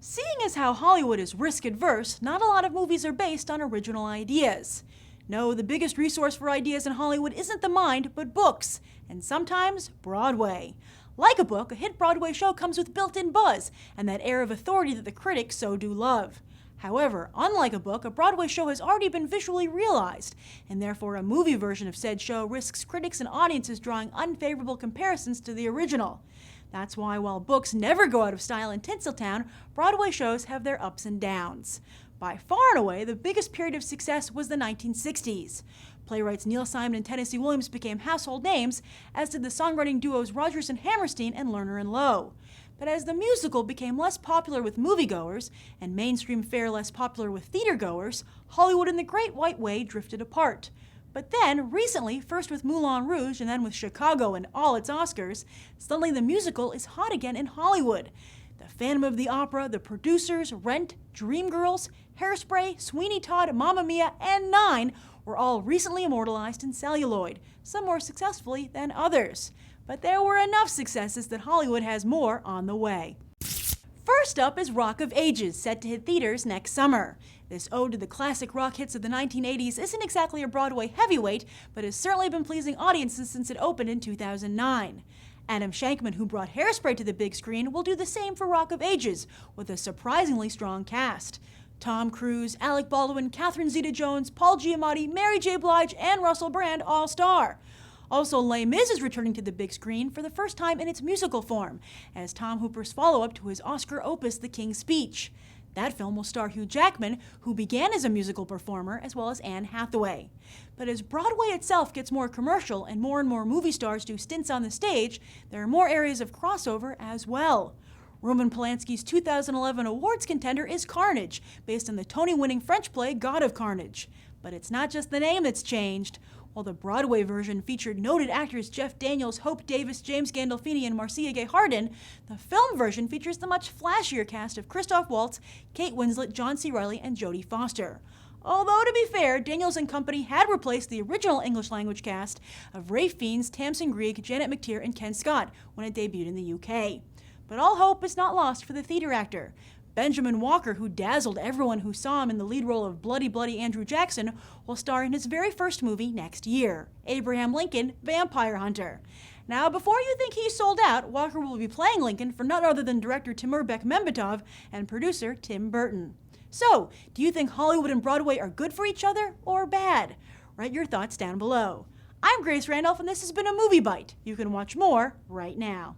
Seeing as how Hollywood is risk-adverse, not a lot of movies are based on original ideas. No, the biggest resource for ideas in Hollywood isn't the mind, but books, and sometimes Broadway. Like a book, a hit Broadway show comes with built-in buzz and that air of authority that the critics so do love. However, unlike a book, a Broadway show has already been visually realized, and therefore a movie version of said show risks critics and audiences drawing unfavorable comparisons to the original. That's why while books never go out of style in Tinseltown, Broadway shows have their ups and downs. By far and away, the biggest period of success was the 1960s. Playwrights Neil Simon and Tennessee Williams became household names, as did the songwriting duos Rodgers and Hammerstein and Lerner and Loewe. But as the musical became less popular with moviegoers, and mainstream fare less popular with theatergoers, Hollywood and the Great White Way drifted apart. But then, recently, first with Moulin Rouge and then with Chicago and all its Oscars, suddenly the musical is hot again in Hollywood. The Phantom of the Opera, The Producers, Rent, Dreamgirls, Hairspray, Sweeney Todd, Mamma Mia, and Nine were all recently immortalized in celluloid, some more successfully than others. But there were enough successes that Hollywood has more on the way. First up is Rock of Ages, set to hit theaters next summer. This ode to the classic rock hits of the 1980s isn't exactly a Broadway heavyweight, but has certainly been pleasing audiences since it opened in 2009. Adam Shankman, who brought Hairspray to the big screen, will do the same for Rock of Ages, with a surprisingly strong cast. Tom Cruise, Alec Baldwin, Catherine Zeta-Jones, Paul Giamatti, Mary J. Blige, and Russell Brand all star. Also, Les Mis is returning to the big screen for the first time in its musical form, as Tom Hooper's follow-up to his Oscar opus, The King's Speech. That film will star Hugh Jackman, who began as a musical performer, as well as Anne Hathaway. But as Broadway itself gets more commercial and more movie stars do stints on the stage, there are more areas of crossover as well. Roman Polanski's 2011 awards contender is Carnage, based on the Tony-winning French play God of Carnage. But it's not just the name that's changed. While the Broadway version featured noted actors Jeff Daniels, Hope Davis, James Gandolfini, and Marcia Gay Harden, the film version features the much flashier cast of Christoph Waltz, Kate Winslet, John C. Reilly, and Jodie Foster. Although, to be fair, Daniels and company had replaced the original English-language cast of Ralph Fiennes, Tamsin Greig, Janet McTeer, and Ken Scott when it debuted in the UK. But all hope is not lost for the theater actor. Benjamin Walker, who dazzled everyone who saw him in the lead role of Bloody Bloody Andrew Jackson, will star in his very first movie next year, Abraham Lincoln, Vampire Hunter. Now, before you think he's sold out, Walker will be playing Lincoln for none other than director Timur Bekmambetov and producer Tim Burton. So, do you think Hollywood and Broadway are good for each other or bad? Write your thoughts down below. I'm Grace Randolph, and this has been a Movie Bite. You can watch more right now.